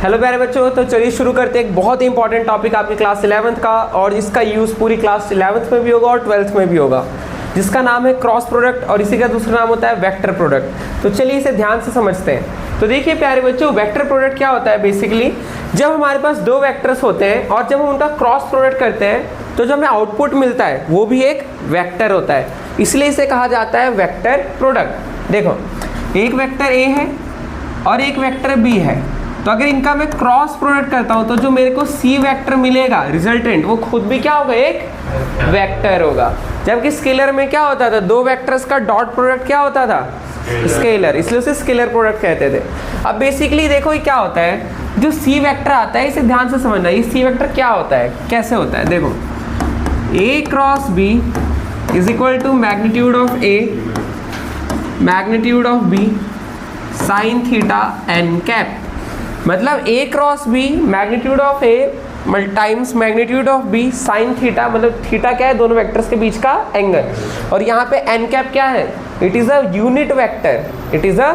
Hello प्यारे बच्चों, तो चलिए शुरू करते हैं। एक बहुत ही इंपॉर्टेंट टॉपिक आपकी क्लास 11th का, और इसका यूज़ पूरी क्लास 11th में भी होगा और 12th में भी होगा, जिसका नाम है क्रॉस प्रोडक्ट, और इसी का दूसरा नाम होता है वेक्टर प्रोडक्ट। तो चलिए इसे ध्यान से समझते हैं। तो देखिए प्यारे बच्चों, वेक्टर प्रोडक्ट क्या होता है बेसिकली, जब हमारे पास दो वेक्टर्स होते हैं और जब हम उनका क्रॉस प्रोडक्ट करते हैं तो जो हमें आउटपुट मिलता है वो भी एक वेक्टर होता है, इसलिए इसे कहा जाता है वेक्टर प्रोडक्ट। देखो, एक वेक्टर ए है और एक वेक्टर बी है, तो अगर इनका मैं क्रॉस प्रोडक्ट करता हूं तो जो मेरे को सी वेक्टर मिलेगा रिजल्टेंट, वो खुद भी क्या होगा, एक वेक्टर होगा। जबकि स्केलर में क्या होता था, दो वेक्टर्स का डॉट प्रोडक्ट क्या होता था, स्केलर, इसलिए उसे स्केलर प्रोडक्ट कहते थे। अब बेसिकली देखो ये क्या होता है, जो सी वेक्टर आता है इसे ध्यान से समझना, ये सी वेक्टर क्या होता है, कैसे होता है। देखो, A cross B is equal to magnitude of A magnitude of B sine theta N cap. मतलब A cross B magnitude of A times magnitude of B sine theta, मतलब थीटा क्या है, दोनों वेक्टर्स के बीच का एंगल, और यहाँ पे एन कैप क्या है, it is a unit vector, it is a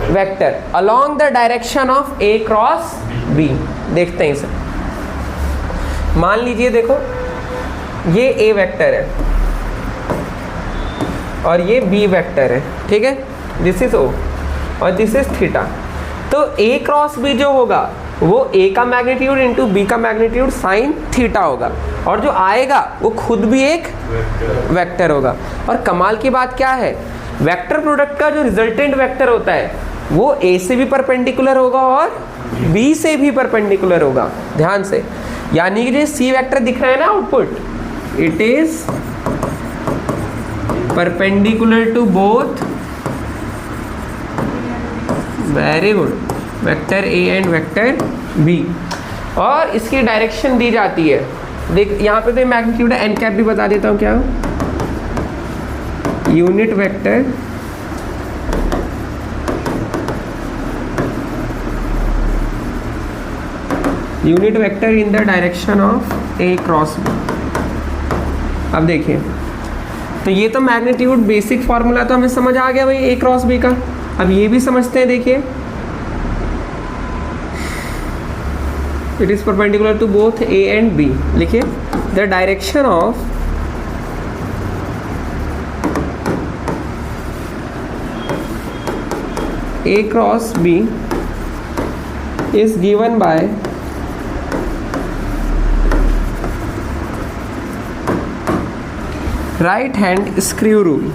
vector along the direction of A cross B. देखते हैं इसे, मान लीजिए देखो ये ए वेक्टर है और ये बी वेक्टर है, ठीक है, दिस इज ओ और दिस इज थीटा। तो ए क्रॉस बी जो होगा वो ए का मैग्नीट्यूड इंटू बी का मैग्नीट्यूड साइन थीटा होगा, और जो आएगा वो खुद भी एक वेक्टर होगा। और कमाल की बात क्या है, वेक्टर प्रोडक्ट का जो रिजल्टेंट वेक्टर होता है वो ए से भी परपेंडिकुलर होगा और बी से भी परपेंडिकुलर होगा, ध्यान से। यानी कि जो सी वेक्टर दिख रहा है ना output, it is perpendicular to both, very good, vector A and vector B, और इसकी डायरेक्शन दी जाती है। देख यहाँ पे तो मैग्नीट्यूड है, एन कैप भी बता देता हूँ क्या, unit vector in the direction of A cross B. अब देखिए, तो ये तो मैग्नीट्यूड बेसिक फॉर्मूला तो हमें समझ आ गया भाई ए क्रॉस बी का। अब ये भी समझते हैं, देखिए it is perpendicular to both A and B. लिखिए, the direction of A cross B is given by right hand screw rule.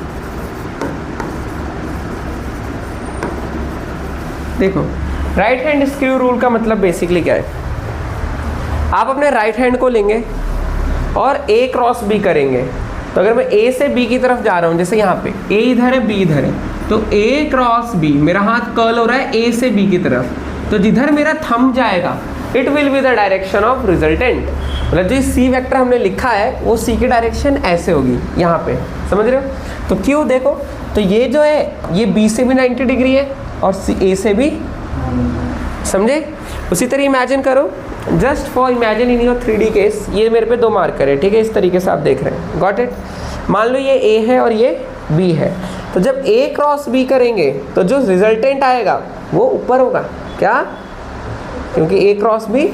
देखो, राइट हैंड स्क्रू रूल का मतलब बेसिकली क्या है, आप अपने राइट हैंड को लेंगे और ए क्रॉस बी करेंगे। तो अगर मैं ए से बी की तरफ जा रहा हूँ, जैसे यहाँ पे ए इधर है बी इधर है, तो ए क्रॉस बी, मेरा हाथ कर्ल हो रहा है ए से बी की तरफ, तो जिधर मेरा थंब जाएगा it will be the direction of resultant. मतलब जो सी वेक्टर हमने लिखा है वो सी की डायरेक्शन ऐसे होगी यहाँ पे, समझ रहे हो। तो क्यों, देखो तो ये जो है ये बी से भी 90 डिग्री है और ए से भी, समझे। उसी तरह इमेजिन करो, just for imagine in your 3D case, ये मेरे पे दो मार्कर है, ठीक है, इस तरीके से आप देख रहे हैं, गॉट इट। मान लो ये ए है और ये बी है, तो जब ए क्रॉस बी करेंगे तो जो रिजल्टेंट आएगा वो ऊपर होगा, क्या, क्योंकि ए क्रॉस बी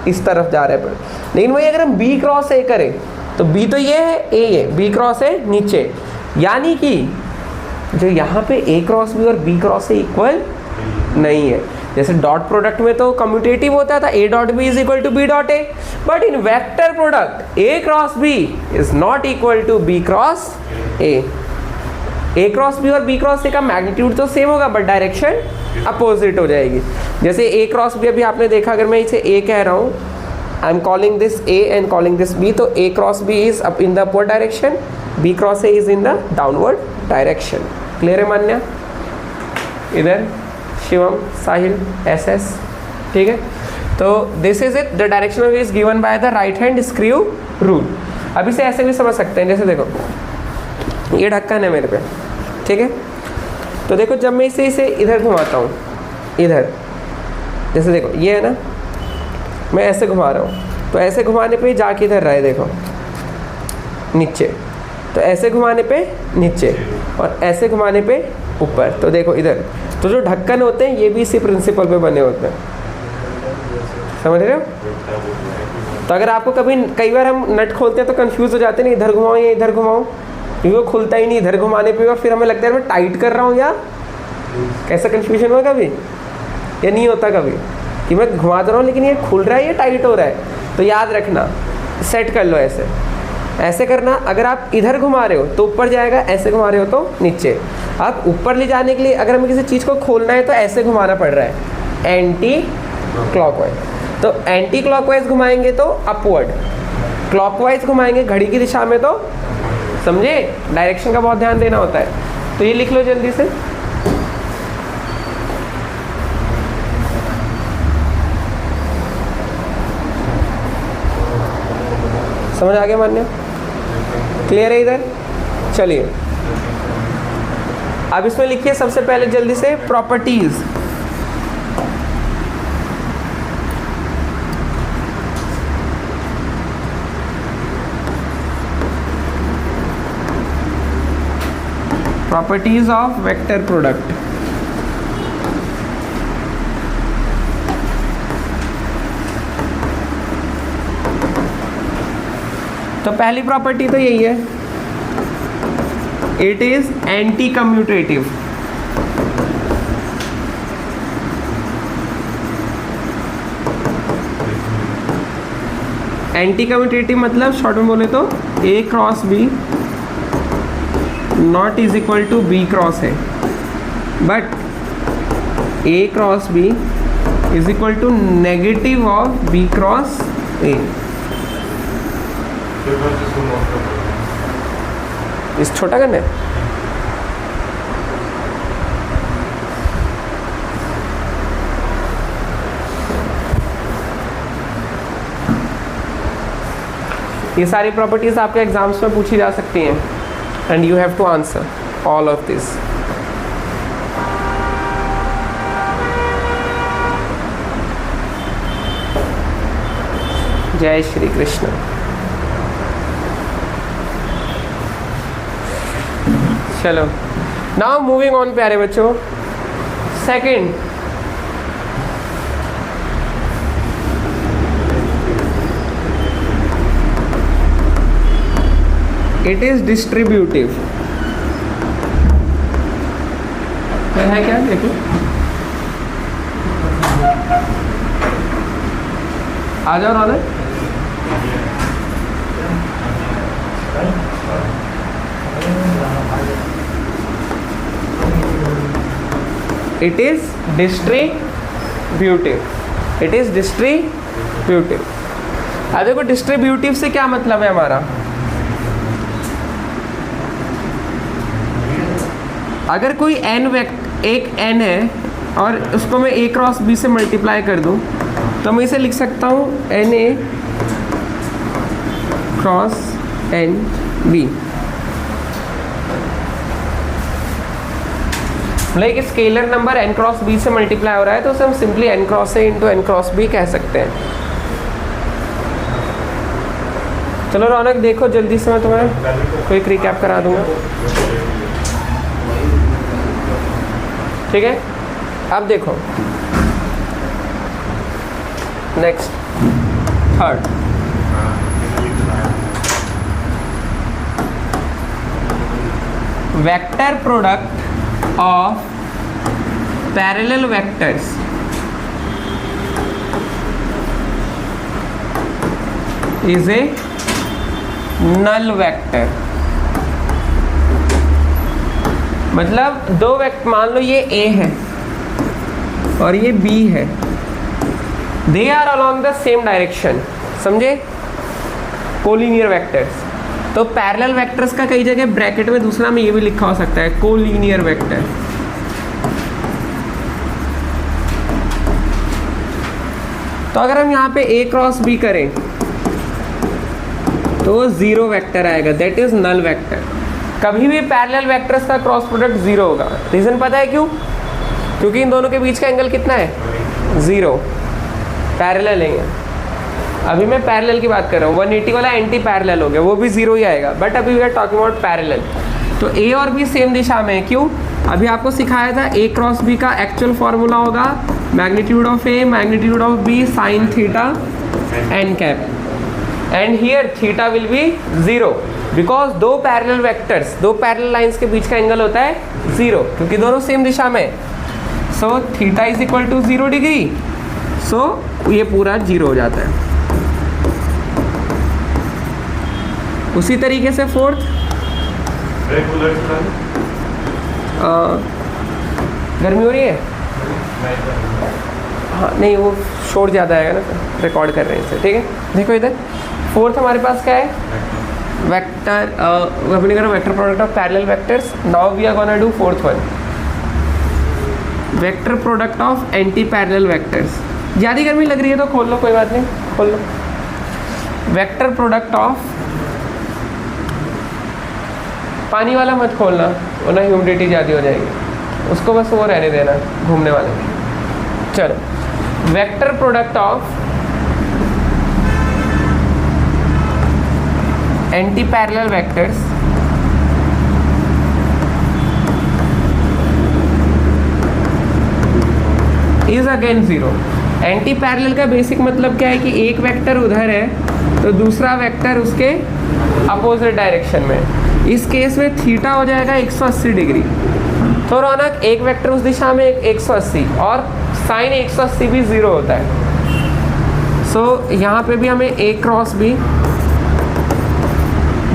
इस तरफ जा रहा है। लेकिन वही अगर हम बी क्रॉस ए करें तो बी तो ये है, ए है, बी क्रॉस ए नीचे, यानी कि जो यहाँ पे ए क्रॉस बी और बी क्रॉस ए इक्वल नहीं है। जैसे डॉट प्रोडक्ट में तो कम्यूटेटिव होता था, A dot B is equal to B dot A, but in vector product A cross B is not equal to B cross A. A cross B और B cross A का magnitude तो same होगा but direction opposite हो जाएगी। जैसे ए cross B, अभी आपने देखा, अगर मैं इसे ए कह रहा हूँ, I am calling this A and calling this B, तो A cross B is up in the upward direction, B cross A is in the downward direction. Clear है मान्या? इधर शिवम, साहिल, एस एस, ठीक है। तो this is it, the direction of is given by the right hand screw rule. अब इसे ऐसे भी समझ सकते हैं, जैसे देखो ये ढक्कन है मेरे पे, ठीक है, तो देखो जब मैं इसे इधर घुमाता हूँ, इधर जैसे देखो ये है ना, मैं ऐसे घुमा रहा हूँ, तो ऐसे घुमाने पे जाके इधर रहा है, देखो नीचे, तो ऐसे घुमाने पे नीचे और ऐसे घुमाने पे ऊपर। तो देखो इधर, तो जो ढक्कन होते हैं ये भी इसी प्रिंसिपल पे बने होते हैं। समझ रहे हो? तो अगर आपको कई बार हम नट खोलते हैं तो कंफ्यूज हो जाते हैं, इधर घुमाऊँ या इधर घुमाऊँ, क्योंकि वो खुलता ही नहीं इधर घुमाने पे, और फिर हमें लगता है मैं टाइट कर रहा हूँ या कैसा कंफ्यूजन हुआ कभी या नहीं होता कभी कि मैं घुमा दे रहा हूँ लेकिन ये खुल रहा है या टाइट हो रहा है? तो याद रखना, सेट कर लो ऐसे, ऐसे करना। अगर आप इधर घुमा रहे हो तो ऊपर जाएगा, ऐसे घुमा रहे हो तो नीचे। आप ऊपर ले जाने के लिए अगर हमें किसी चीज़ को खोलना है तो ऐसे घुमाना पड़ रहा है, एंटी क्लॉकवाइज। तो एंटी क्लॉकवाइज घुमाएंगे तो अपवर्ड, क्लॉकवाइज घुमाएंगे घड़ी की दिशा में तो, समझे, डायरेक्शन का बहुत ध्यान देना होता है। तो ये लिख लो जल्दी से। समझ आ गया मान्य? क्लियर है इधर? चलिए अब इसमें लिखिए सबसे पहले जल्दी से properties. Properties of vector product. तो पहली प्रॉपर्टी तो यही है, it is anti commutative. Anti commutative मतलब शॉर्ट में बोले तो A cross B not is equal to B cross है, but A cross B is equal to negative of B cross A. इस छोटा करना है, ये सारी प्रॉपर्टीज आपके एग्जाम्स में पूछी जा सकती हैं and you have to answer all of this. जय श्री कृष्ण। चलो नाउ मूविंग ऑन प्यारे बच्चों, सेकंड इट इज डिस्ट्रीब्यूटिव। है क्या? देखो आ जाओ Raunak. It is distributive, it is distributive. अब देखो डिस्ट्रीब्यूटिव से क्या मतलब है हमारा, अगर कोई एक n है और उसको मैं a क्रॉस b से मल्टीप्लाई कर दूं तो मैं इसे लिख सकता हूँ na क्रॉस nb। मतलब एक scalar number n cross b से मल्टीप्लाई हो रहा है तो उसे हम simply n cross a into n cross b कह सकते हैं। चलो रौनक देखो जल्दी से, मैं तुम्हें क्विक रिकैप करा दूंगा, ठीक है? अब देखो next third, vector product of parallel vectors is a null vector। मतलब दो वेक्टर, मान लो ये A है और ये B है, they are along the same direction, समझे? Collinear vectors. तो पैरेलल वेक्टर्स का कई जगह ब्रैकेट में दूसरा में ये भी लिखा हो सकता है, कोलिनियर वेक्टर। तो अगर हम यहाँ पे a क्रॉस b करें तो वो जीरो वेक्टर आएगा, दैट इज नल वेक्टर। कभी भी पैरेलल वेक्टर्स का क्रॉस प्रोडक्ट जीरो होगा। रीजन पता है क्यों? क्योंकि इन दोनों के बीच का एंगल कितना है? जीरो, पैरेलल है ये। अभी मैं पैरेलल की बात कर रहा हूँ, 180 वाला एंटी पैरेलल हो गया, वो भी जीरो ही आएगा, बट अभी we are talking about parallel. तो ए और बी सेम दिशा में है, क्यों? अभी आपको सिखाया था ए क्रॉस बी का एक्चुअल फॉर्मूला होगा magnitude of A, magnitude of B, sin theta n cap. And here theta will be 0 because दो पैरेलल वेक्टर्स, दो पैरेलल लाइंस के बीच का एंगल होता है 0 क्योंकि दोनों सेम दिशा में। So theta is equal to 0 degree. So ये पूरा 0 हो जाता है। उसी तरीके से फोर्थ, गर्मी हो रही है, हाँ नहीं वो शोर ज़्यादा आएगा ना, रिकॉर्ड कर रहे हैं इसे, ठीक है। देखो इधर फोर्थ हमारे पास क्या है, वेक्टर, अपने करो vector product of parallel vectors. Now we are gonna do fourth one, vector product of anti parallel vectors. ज़्यादा गर्मी लग रही है तो खोल लो, कोई बात नहीं, खोल लो। वेक्टर प्रोडक्ट ऑफ, पानी वाला मत खोलना वरना ह्यूमिडिटी ज़्यादा हो जाएगी, उसको बस वो रहने देना घूमने वाले। चलो, vector product of anti parallel vectors is again 0। Anti parallel का बेसिक मतलब क्या है कि एक वेक्टर उधर है तो दूसरा वेक्टर उसके अपोजिट डायरेक्शन में। इस केस में थीटा हो जाएगा 180 डिग्री। तो रौनक एक वेक्टर उस दिशा में 180 और साइन 180 भी 0 होता है। सो यहाँ पे भी हमें A क्रॉस B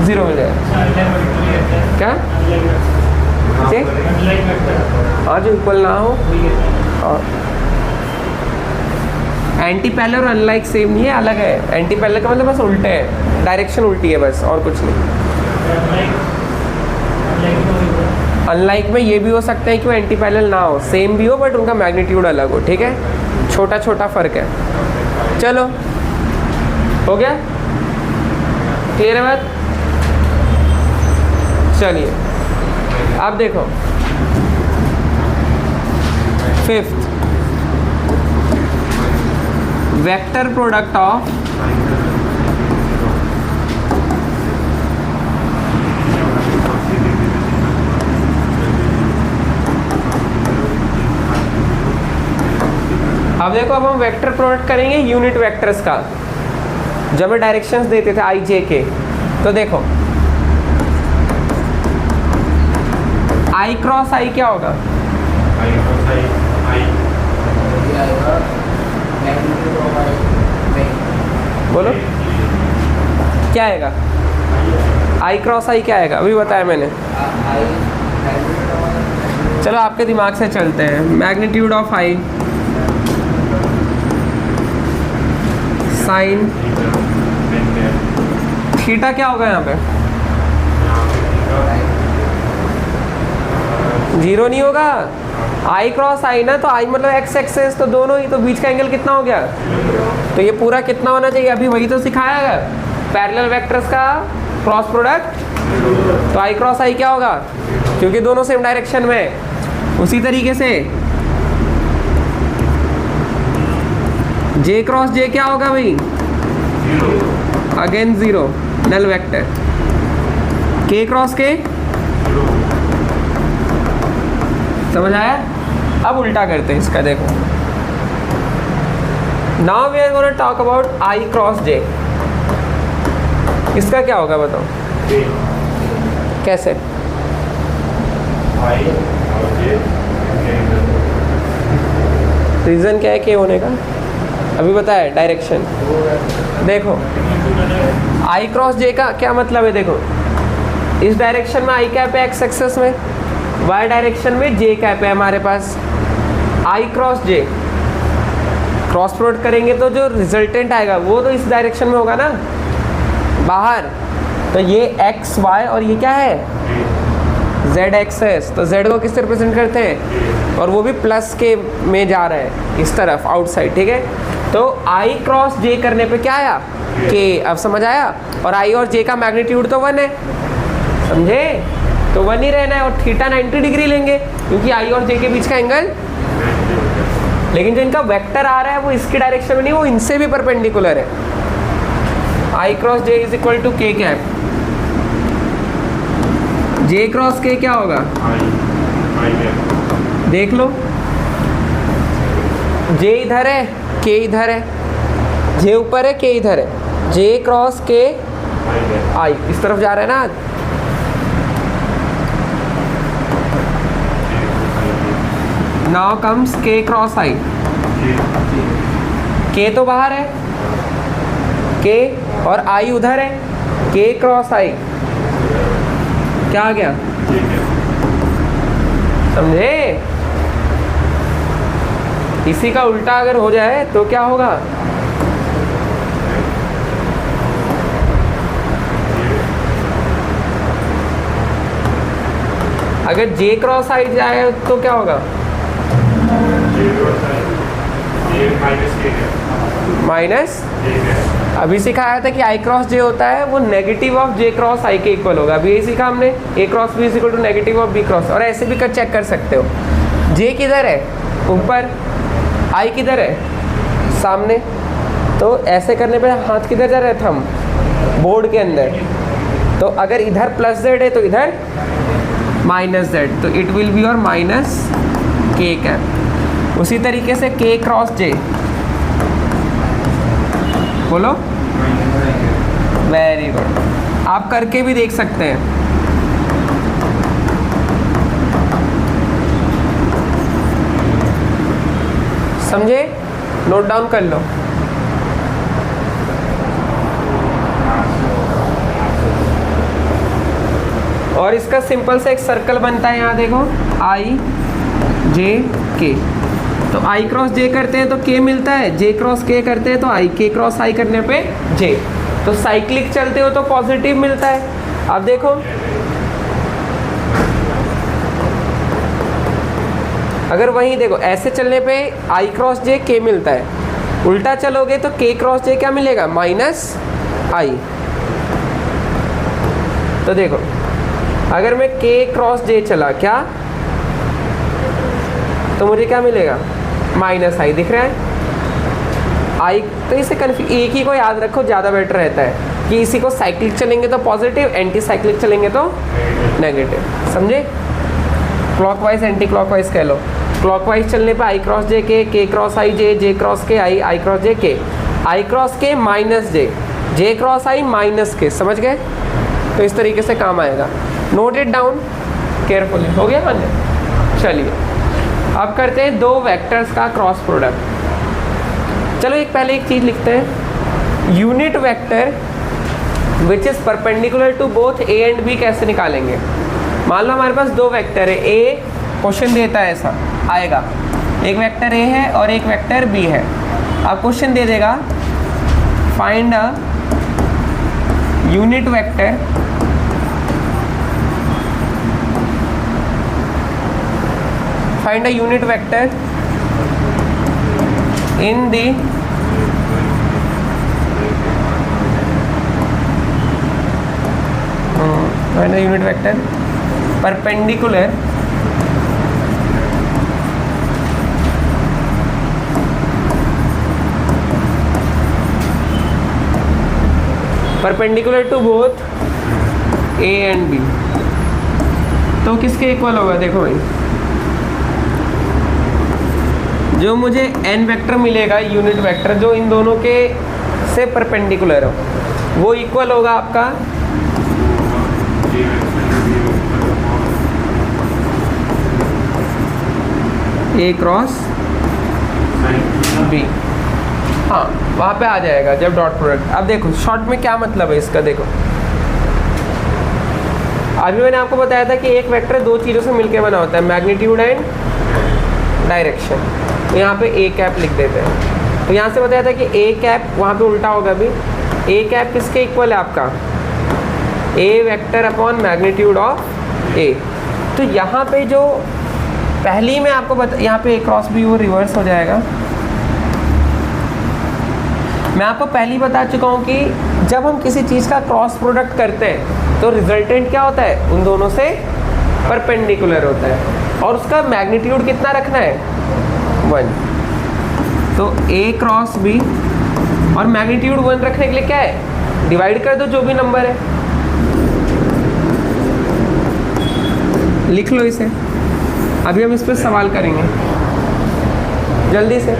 0 मिल जाएगा। क्या आज इक्वल ना हो, और एंटी पैरेलल और अनलाइक सेम नहीं है, अलग है। एंटी पैरेलल का मतलब बस उल्टे है, डायरेक्शन उल्टी है बस, और कुछ नहीं। अनलाइक में ये भी हो सकता है कि वो एंटी पैरेलल ना हो, सेम भी हो बट उनका मैग्नीट्यूड अलग हो, ठीक है, छोटा छोटा फर्क है। चलो हो गया, क्लियर है बात। चलिए अब देखो फिफ्थ, वेक्टर प्रोडक्ट ऑफ अब देखो, अब हम वेक्टर प्रोडक्ट करेंगे यूनिट वेक्टर्स का, जब मैं डायरेक्शंस देते थे आई जे के। तो देखो आई क्रॉस आई क्या होगा, बोलो क्या आएगा, आई क्रॉस आई क्या आएगा, अभी बताया मैंने। चलो आपके दिमाग से चलते हैं, magnitude of I sine theta क्या होगा यहाँ पे, 0 नहीं होगा। आई क्रॉस आई ना, तो आई मतलब एक्स एक्सेस, तो दोनों ही, तो बीच का एंगल कितना हो गया, तो ये पूरा कितना होना चाहिए, अभी वही तो सिखाया है पैरेलल वेक्टर्स का क्रॉस प्रोडक्ट। तो आई क्रॉस आई क्या होगा, क्योंकि दोनों सेम डायरेक्शन में। उसी तरीके से जे क्रॉस जे क्या होगा भाई, again 0 null vector. K cross K, समझ आया। अब उल्टा करते हैं इसका, देखो now we are gonna talk about I cross J. इसका क्या होगा बताओ, कैसे, रीजन क्या है के होने का, अभी बताया डायरेक्शन। देखो आई क्रॉस जे का क्या मतलब है, देखो इस डायरेक्शन में आई कैप है एक्स एक्सेस में, वाई डायरेक्शन में जे कैप है हमारे पास। आई क्रॉस जे क्रॉस प्रोडक्ट करेंगे तो जो रिजल्टेंट आएगा वो तो इस डायरेक्शन में होगा ना, बाहर। तो ये एक्स वाई और ये क्या है जेड एक्सेस, तो जेड को किस से रिप्रेजेंट करते हैं, और वो भी प्लस के में जा रहा है इस तरफ आउटसाइड, ठीक है। तो आई क्रॉस जे करने पे क्या आया, के। अब समझ आया। और आई और जे का मैग्नीट्यूड तो 1 है, समझे, तो 1 ही रहना है। और थीटा 90 डिग्री लेंगे क्योंकि आई और जे के बीच का एंगल, लेकिन जो इनका वेक्टर आ रहा है वो इसकी डायरेक्शन में नहीं, वो इनसे भी परपेंडिकुलर है। I cross J is equal to K cap. J cross K क्या होगा, देख लो जे इधर है, के इधर है, जे ऊपर है, के इधर है, जे क्रॉस के आई इस तरफ जा रहा है ना। नाउ कम्स के क्रॉस आई, के तो बाहर है, के और आई उधर है, के क्रॉस आई क्या आ गया, समझे? इसी का उल्टा अगर हो जाए तो क्या होगा? अगर जे क्रॉस आई जाए तो क्या होगा? माइनस, अभी सिखाया था कि आई क्रॉस जे होता है वो negative of J cross I के इक्वल होगा। अभी यही सीखा हमने, A cross B is equal to negative of B cross. और ऐसे भी कर चेक कर सकते हो, जे किधर है? ऊपर। आई किधर है? सामने। तो ऐसे करने पे हाथ किधर जा रहा है? थंब बोर्ड के अंदर। तो अगर इधर प्लस जेड है तो इधर माइनस जेड, तो इट विल बी और माइनस के कैप। उसी तरीके से के क्रॉस जे, बोलो। वेरी गुड, आप करके भी देख सकते हैं। समझे? नोट डाउन कर लो। और इसका सिंपल से एक सर्कल बनता है, यहाँ देखो, आई जे के। तो आई क्रॉस जे करते हैं तो के मिलता है, जे क्रॉस के करते हैं तो आई, के क्रॉस आई करने पे जे। तो साइक्लिक चलते हो तो पॉजिटिव मिलता है। अब देखो, अगर वहीं देखो ऐसे चलने पे आई क्रॉस जे के मिलता है, उल्टा चलोगे तो के क्रॉस जे क्या मिलेगा? माइनस आई। तो देखो, अगर मैं के क्रॉस जे चला क्या, तो मुझे क्या मिलेगा? माइनस आई। दिख रहा है आई? तो इसे एक ही को याद रखो, ज़्यादा बेटर रहता है कि इसी को साइक्लिक चलेंगे तो पॉजिटिव, एंटी साइक्लिक चलेंगे तो नेगेटिव। समझे? क्लॉकवाइज एंटी क्लॉकवाइज कह लो। क्लॉकवाइज चलने पे आई क्रॉस जे के क्रॉस आई जे क्रॉस के आई क्रॉस जे के, आई क्रॉस के माइनस जे क्रॉस आई माइनस के। समझ गए? तो इस तरीके से काम आएगा। Note it down carefully. हो गया मान्य? चलिए अब करते हैं दो वेक्टर्स का क्रॉस प्रोडक्ट। चलो पहले एक चीज़ लिखते हैं, unit vector which is perpendicular to both A and B कैसे निकालेंगे। मान लो हमारे पास दो वेक्टर है, ए क्वेश्चन देता है ऐसा आएगा, एक वेक्टर ए है और एक वेक्टर बी है। अब क्वेश्चन दे देगा find a unit vector find a unit vector in the find a unit vector perpendicular to both A and B। तो किसके इक्वल होगा? देखो भाई, जो मुझे n वेक्टर मिलेगा यूनिट वेक्टर जो इन दोनों के से परपेंडिकुलर हो, वो इक्वल होगा आपका A क्रॉस B। हाँ, वहाँ पे आ जाएगा जब डॉट प्रोडक्ट। अब देखो शॉर्ट में क्या मतलब है इसका। देखो अभी मैंने आपको बताया था कि एक वेक्टर दो चीज़ों से मिलकर बना होता है, मैग्नीट्यूड एंड डायरेक्शन। तो यहाँ पे ए कैप लिख देते हैं। तो यहाँ से बताया था कि ए कैप वहाँ पे उल्टा होगा। अभी ए कैप किसके इक्वल है आपका? ए वेक्टर अपॉन मैग्नीट्यूड ऑफ ए। तो यहाँ पे जो पहली में आपको यहाँ पे ए क्रॉस बी वो रिवर्स हो जाएगा। मैं आपको पहले ही बता चुका हूँ कि जब हम किसी चीज़ का क्रॉस प्रोडक्ट करते हैं तो रिजल्टेंट क्या होता है? उन दोनों से परपेंडिकुलर होता है। और उसका मैग्नीट्यूड कितना रखना है? 1। तो A क्रॉस B, और मैग्नीट्यूड 1 रखने के लिए क्या है? डिवाइड कर दो जो भी नंबर है, लिख लो इसे। अभी हम इस पर सवाल करेंगे। जल्दी से।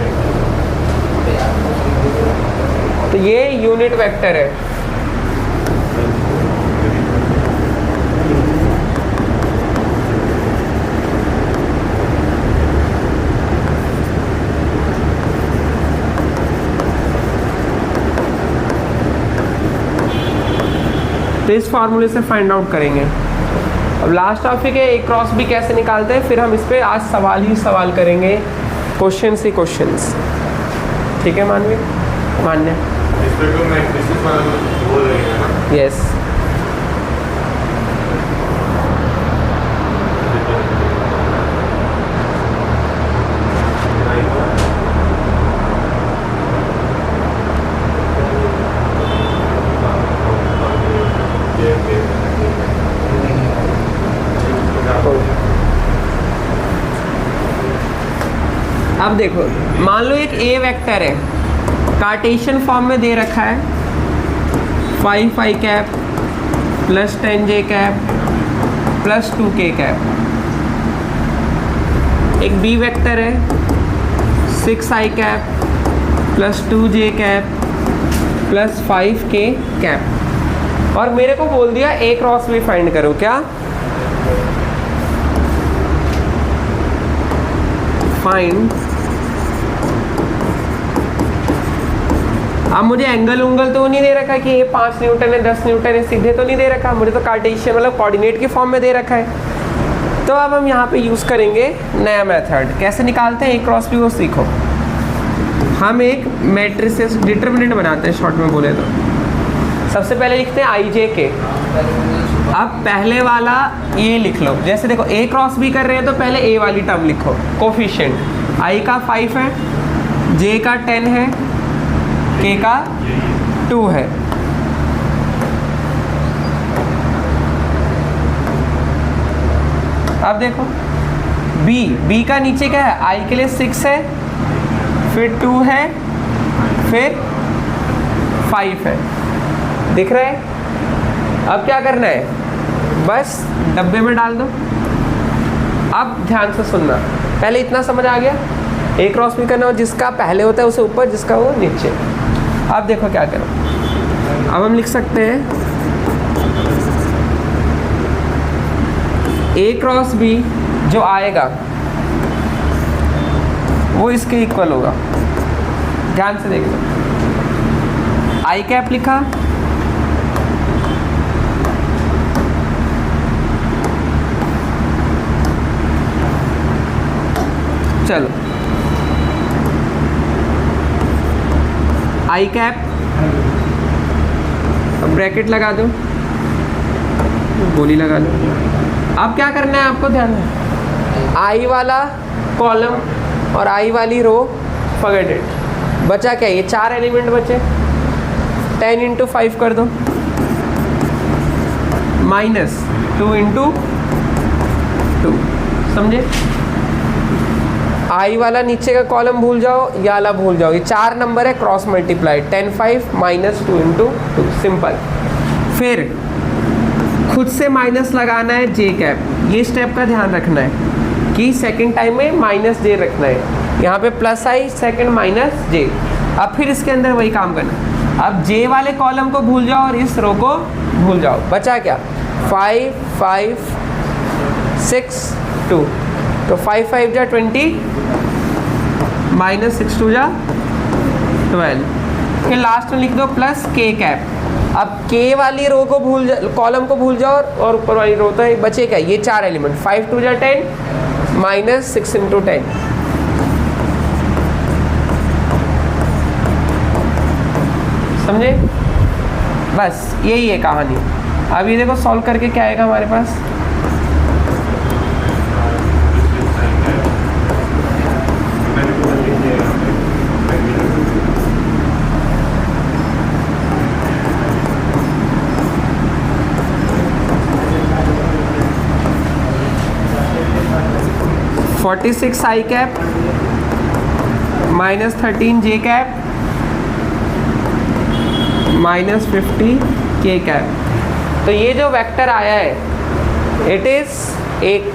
तो ये यूनिट वेक्टर है। तो इस फार्मूले से फाइंड आउट करेंगे। अब लास्ट टॉपिक है एक क्रॉस बी कैसे निकालते हैं, फिर हम इस पे आज सवाल ही सवाल करेंगे, क्वेश्चंस ही क्वेश्चंस। ठीक है मान्य यस। अब देखो, मान लो एक ए वेक्टर है, कार्टेशियन फॉर्म में दे रखा है 5 i cap plus 10 j cap plus 2 k cap. एक बी वेक्टर है 6 i cap plus 2 j cap plus 5 k cap, और मेरे को बोल दिया ए क्रॉस बी फाइंड करो। क्या? फाइंड। अब मुझे एंगल उंगल तो नहीं दे रखा कि ये 5 न्यूटन है 10 न्यूटन है, सीधे तो नहीं दे रखा, मुझे तो कार्टेशियन मतलब कोऑर्डिनेट के फॉर्म में दे रखा है। तो अब हम यहाँ पे यूज़ करेंगे नया मेथड। कैसे निकालते हैं ए क्रॉस बी वो सीखो। हम एक मैट्रिसेस डिटरमिनेंट बनाते हैं, शॉर्ट में बोले तो। सबसे पहले लिखते हैं आई जे के। अब पहले वाला ये लिख लो, जैसे देखो ए क्रॉस बी कर रहे हैं तो पहले ए वाली टर्म लिखो। कोफिशिएंट आई का 5 है, जे का 10 है, के का 2 है। अब देखो बी का नीचे क्या है, आई के लिए 6 है, फिर 2 है, फिर 5 है। दिख रहा है? अब क्या करना है, बस डब्बे में डाल दो। अब ध्यान से सुनना, पहले इतना समझ आ गया, ए क्रॉस बी करना हो, जिसका पहले होता है उसे ऊपर, जिसका वो नीचे। अब देखो क्या करो, अब हम लिख सकते हैं ए क्रॉस बी जो आएगा वो इसके इक्वल होगा। ध्यान से देख लो, आई कैप लिखा, चलो आई कैप, ब्रैकेट लगा दो, गोली लगा लो। अब क्या करना है आपको, ध्यान है आई वाला कॉलम और आई वाली रो फॉरगेट इट। बचा क्या, ये 4 एलिमेंट बचे, 10 × 5 कर दो, -2 × 2। समझे? आई वाला नीचे का कॉलम भूल जाओ, ये वाला भूल जाओ, ये 4 नंबर है, क्रॉस मल्टीप्लाई 10 5 -2 × 2, सिंपल। फिर खुद से माइनस लगाना है जे कैप। ये स्टेप का ध्यान रखना है कि सेकंड टाइम में -j रखना है, यहाँ पे +i सेकंड -j। अब फिर इसके अंदर वही काम करना। अब जे वाले कॉलम को भूल जाओ और इस रो को भूल जाओ। बचा क्या, 5 5 6 2, तो 5 5 जा 20, -6 2 जा 12। फिर लास्ट में लिख दो प्लस k कैप। अब k वाली रो को भूल जा, कॉलम को भूल जाओ, और ऊपर वाली रो तो बचे क्या, ये 4 एलिमेंट, 5 2 जा 10, -6 × 10। समझे? बस यही है कहानी। अब ये देखो सॉल्व करके क्या आएगा हमारे पास, -46 i cap -13 j cap -50 k cap. तो ये जो वेक्टर आया है it is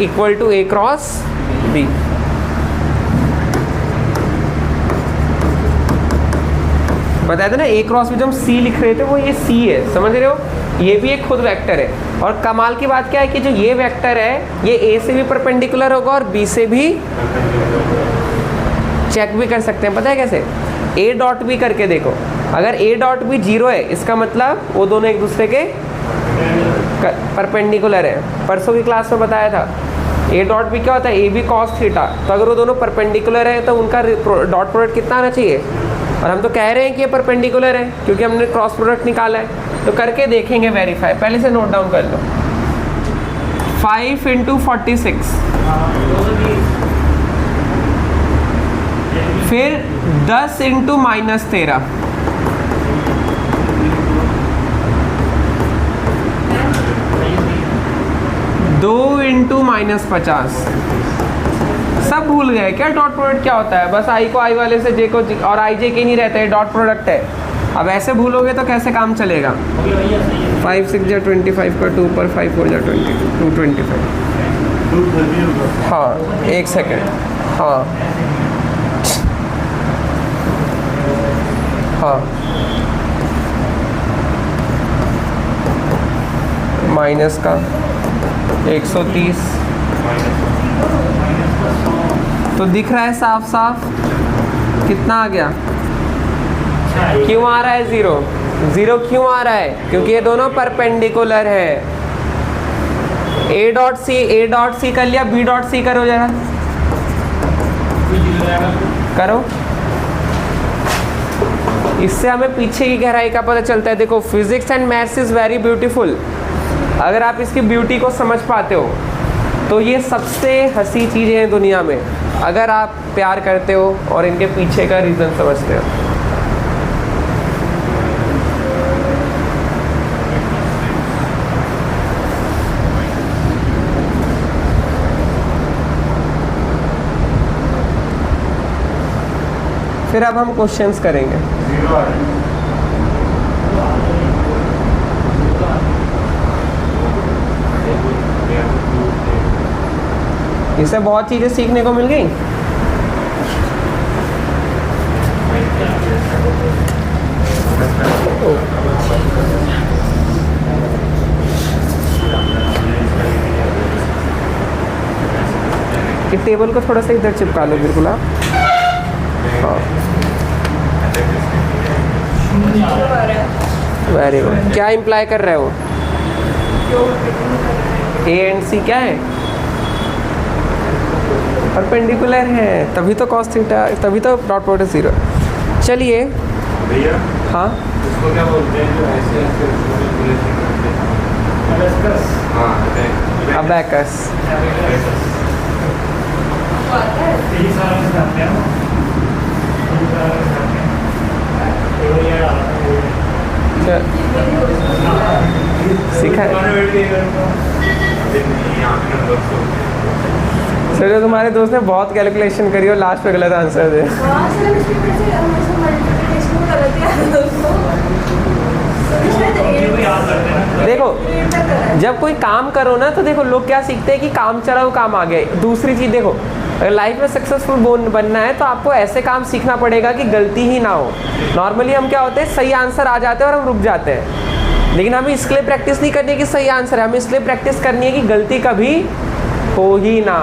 equal to A cross B. बताया था ना ए क्रॉस बी जो हम सी लिख रहे थे वो ये सी है, समझ रहे हो, ये भी एक खुद वेक्टर है। और कमाल की बात क्या है कि जो ये वेक्टर है ये ए से भी परपेंडिकुलर होगा और बी से भी, चेक भी कर सकते हैं, पता है कैसे, ए डॉट बी करके देखो, अगर ए डॉट बी 0 है इसका मतलब वो दोनों एक दूसरे के परपेंडिकुलर है। परसों की क्लास में बताया था ए डॉट बी क्या होता है, ए बी कॉस थीटा, तो अगर वो दोनों परपेंडिकुलर है तो उनका डॉट प्रोडक्ट कितना आना चाहिए, और हम तो कह रहे हैं कि ये परपेंडिकुलर है क्योंकि हमने क्रॉस प्रोडक्ट निकाला है, तो करके देखेंगे वेरीफाई। पहले से नोट डाउन कर लो, 5 × 46, फिर 10 × -13, दो इंटू -50। सब भूल गए क्या डॉट प्रोडक्ट क्या होता है? बस आई को आई वाले से जे को जी, और आई जे के नहीं रहता है, डॉट प्रोडक्ट है। अब ऐसे भूलोगे तो कैसे काम चलेगा? 5 6 जा 25 का 2 पर 5 4 जा 225। हाँ एक सेकेंड, हाँ हाँ माइनस का 130, तो दिख रहा है साफ साफ कितना आ गया? क्यों आ रहा है 0? 0 क्यों आ रहा है? क्योंकि ये दोनों परपेंडिकुलर है। ए डॉट सी कर लिया, बी डॉट सी करो जरा, करो। इससे हमें पीछे की गहराई का पता चलता है। देखो physics and maths is very beautiful, अगर आप इसकी ब्यूटी को समझ पाते हो तो ये सबसे हंसी चीज़ें हैं दुनिया में, अगर आप प्यार करते हो और इनके पीछे का रीज़न समझते हो। फिर अब हम क्वेश्चंस करेंगे। इससे बहुत चीज़ें सीखने को मिल गई। इस टेबल को थोड़ा सा इधर चिपका लो बिल्कुल आप। हाँ वेरी गुड। क्या इम्प्लाई कर रहे हो? ए एंड सी क्या है? परपेंडिकुलर है, तभी तो cos थीटा, तभी तो डॉट प्रोडक्ट 0। चलिए हाँ इसको क्या बोलते हैं जो ऐसे अबैकस। सीखा चलो तुम्हारे दोस्त ने बहुत कैलकुलेशन करी और लास्ट पे गलत आंसर दे। देखो जब कोई काम करो ना तो देखो लोग क्या सीखते हैं कि काम चला वो काम आ गया। दूसरी चीज़ देखो, अगर लाइफ में सक्सेसफुल बनना है तो आपको ऐसे काम सीखना पड़ेगा कि गलती ही ना हो। नॉर्मली हम क्या होते हैं, सही आंसर आ जाते हैं और हम रुक जाते हैं, लेकिन हमें इसके लिए प्रैक्टिस नहीं करनी है कि सही आंसर है, हमें इसलिए प्रैक्टिस करनी है कि गलती कभी हो ही ना।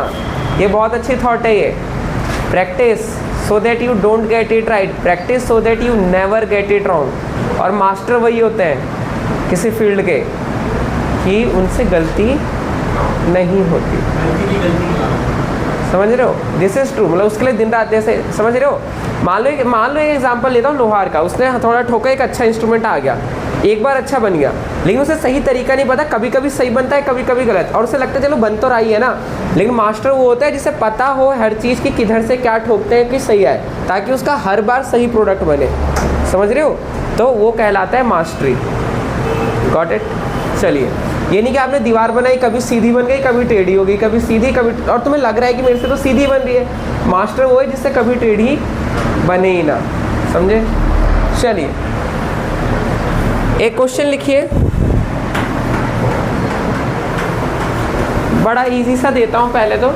ये बहुत अच्छी थॉट है ये। Practice so that you don't get it right, practice so that you never get it wrong. और मास्टर वही होते हैं किसी फील्ड के कि उनसे गलती नहीं होती। समझ रहे हो? This is true. मतलब उसके लिए दिन रात जैसे, समझ रहे हो? मान लो एक एग्जांपल लेता हूँ लोहार का। उसने थोड़ा ठोका, एक अच्छा इंस्ट्रूमेंट आ गया, एक बार अच्छा बन गया, लेकिन उसे सही तरीका नहीं पता, कभी कभी सही बनता है कभी कभी गलत, और उसे लगता है चलो बन तो रही है ना। लेकिन मास्टर वो होता है जिसे पता हो हर चीज़ की किधर से क्या ठोकते हैं कि सही है, ताकि उसका हर बार सही प्रोडक्ट बने। समझ रहे हो? तो वो कहलाता है मास्टरी। Got it? चलिए, ये नहीं कि आपने दीवार बनाई, कभी सीधी बन गई कभी टेढ़ी हो गई, कभी सीधी कभी, और तुम्हें लग रहा है कि मेरे से तो सीधी बन रही है। मास्टर वो है जिससे कभी टेढ़ी बने ही ना। समझे? चलिए एक क्वेश्चन लिखिए, बड़ा इजी सा देता हूँ। पहले तो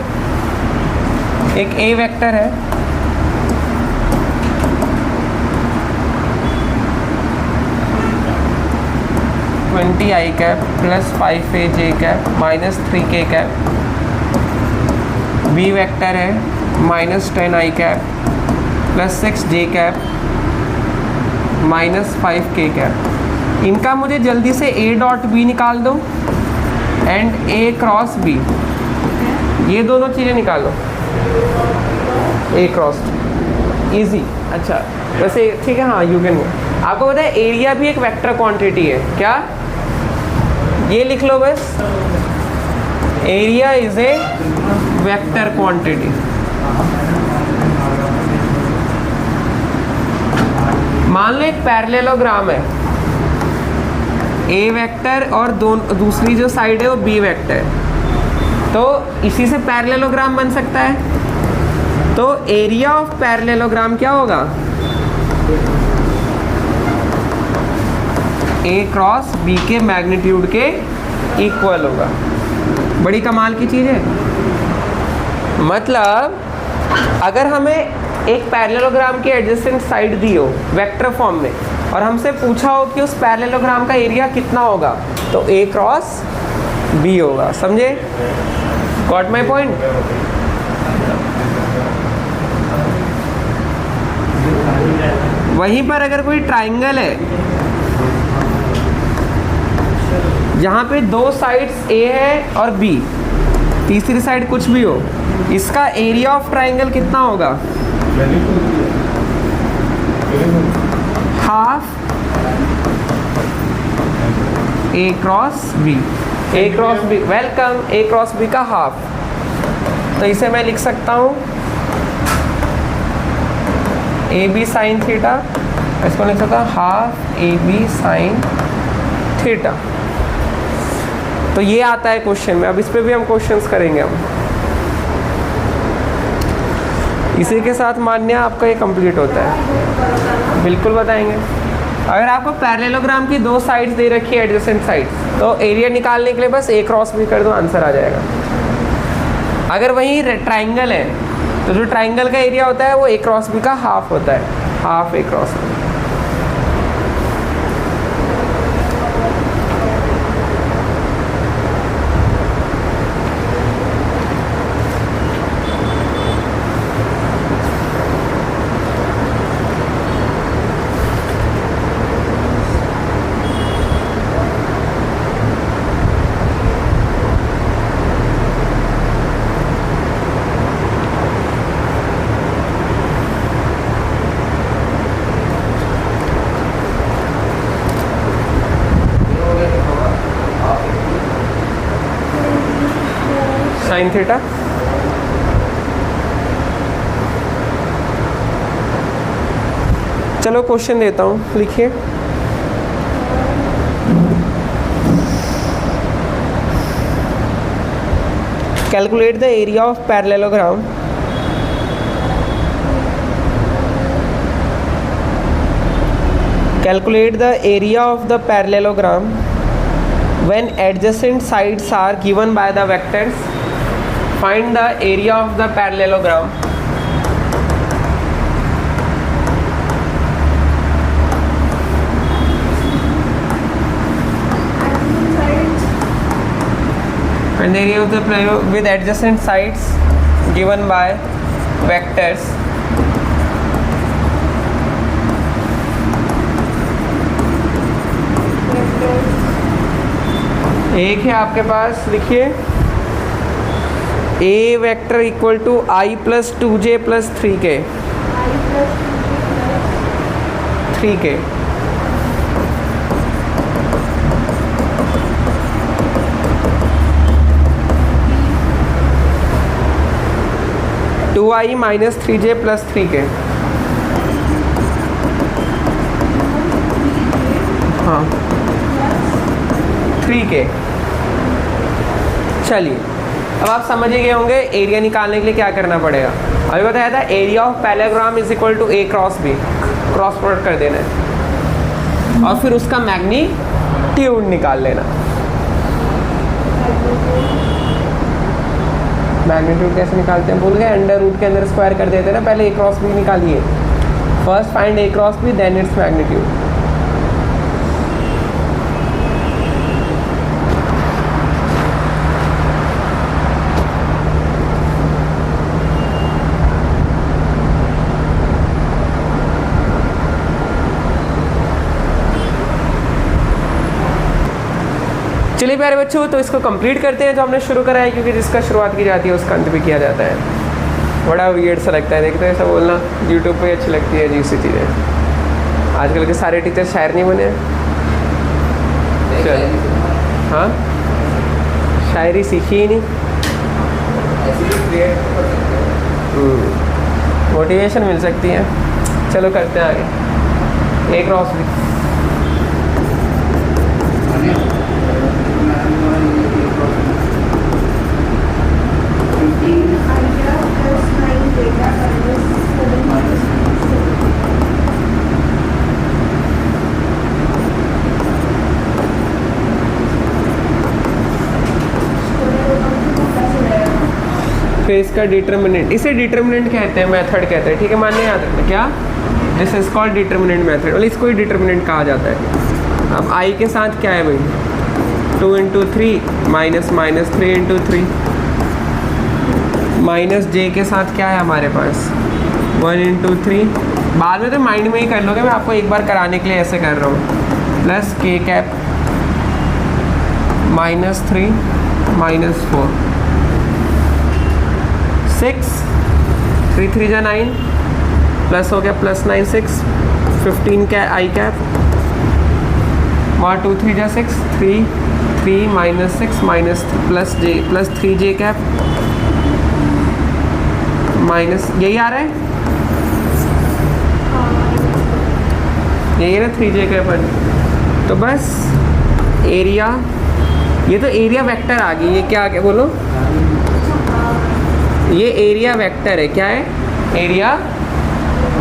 एक ए वेक्टर है, 20i cap plus 5aj cap minus 3k cap, B vector है minus 10i cap plus 6j cap minus 5k cap. इनका मुझे जल्दी से a डॉट b निकाल दो एंड a क्रॉस b, ये दोनों चीज़ें निकालो। a क्रॉस इजी, अच्छा वैसे ठीक है, हाँ यू कैन। आपको पता है एरिया भी एक वेक्टर क्वांटिटी है, क्या? ये लिख लो बस, area is a vector quantity. मान लो एक पैरेललोग्राम है, ए वेक्टर और दूसरी जो साइड है वो बी वेक्टर, तो इसी से पैरेललोग्राम बन सकता है। तो एरिया ऑफ पैरेललोग्राम क्या होगा? ए क्रॉस बी के मैग्नीट्यूड के इक्वल होगा। बड़ी कमाल की चीज़ है। मतलब अगर हमें एक पैरेललोग्राम की एडजेसेंट साइड दी हो वेक्टर फॉर्म में और हमसे पूछा हो कि उस पैरेललोग्राम का एरिया कितना होगा, तो ए क्रॉस बी होगा। समझे? Got my point? वहीं पर अगर कोई ट्राइंगल है जहाँ पे दो साइड्स ए है और बी, तीसरी साइड कुछ भी हो, इसका एरिया ऑफ ट्राइंगल कितना होगा? हाफ ए क्रॉस बी। ए क्रॉस बी, वेलकम, ए क्रॉस बी का हाफ। तो इसे मैं लिख सकता हूँ ए बी साइन थीटा, इसको लिख सकता हूँ half A B sine theta. तो ये आता है क्वेश्चन में। अब इस पे भी हम क्वेश्चंस करेंगे हम। इसी के साथ मान्य आपका ये कंप्लीट होता है, बिल्कुल बताएंगे। अगर आपको पैरेललोग्राम की दो साइड्स दे रखी है एडजेसेंट साइड्स, तो एरिया निकालने के लिए बस ए क्रॉस बी कर दो, आंसर आ जाएगा। अगर वहीं ट्राइंगल है तो जो ट्राइंगल का एरिया होता है वो ए क्रॉस बी का हाफ होता है, हाफ ए क्रॉस बी। साइन थीटा, चलो क्वेश्चन देता हूँ, लिखिए। Calculate the area of parallelogram calculate the area of the parallelogram when adjacent sides are given by the vectors. Find the area of the parallelogram. And the area of the parallelogram with adjacent sides given by vectors. एक है आपके पास, लिखिए A vector equal to I plus 2j plus 3k, 3k। Two I minus 3j plus 3k। हाँ 3k। चलिए अब आप समझ ही गए होंगे एरिया निकालने के लिए क्या करना पड़ेगा। अभी बताया था area of parallelogram is equal to A cross B, cross product कर देना है और फिर उसका मैग्नीट्यूड निकाल लेना। मैग्नीट्यूड कैसे निकालते हैं भूल गए? अंडर रूट के अंदर स्क्वायर कर देते हैं ना। पहले ए क्रॉस बी निकालिए, first find A cross B then its magnitude. चलिए प्यारे बच्चों, तो इसको कंप्लीट करते हैं जो हमने शुरू करा है, क्योंकि जिसका शुरुआत की जाती है उसका अंत भी किया जाता है। बड़ा वियर्ड सा लगता है, देखते हैं ऐसा बोलना यूट्यूब पे अच्छी लगती है अजीब सी चीज़ें। आजकल के सारे टीचर शायर नहीं बने हैं। हाँ, शायरी सीखी ही नहीं, मोटिवेशन मिल सकती है। चलो करते हैं आगे। एक क्रॉस भी फिर इसका डिटर्मिनेंट, इसे डिटर्मिनेंट कहते हैं, मेथड कहते हैं, ठीक है, मानने याद रखना क्या, this is called determinant method, मतलब इसको ही डिटर्मिनेंट कहा जाता है। अब आई के साथ क्या है भाई, 2 × 3 माइनस 3 × 3, माइनस जे के साथ क्या है हमारे पास 1 × 3, बाद में तो माइंड में ही कर लोगे, मैं आपको एक बार कराने के लिए ऐसे कर रहा हूँ, प्लस के कैप -3 -4 6 3 3 जा 9 प्लस हो गया +9 6 15 क्या आई कैप 1 2 3 जा 6 3 3 -6 माइनस प्लस जे प्लस 3 जे कैप माइनस, यही आ रहा है, यही है ना 3 जे कैप। तो बस एरिया, ये तो एरिया वेक्टर आ गई, ये क्या आ गया बोलो, ये एरिया वेक्टर है, क्या है, एरिया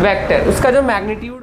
वेक्टर, उसका जो मैग्नीट्यूड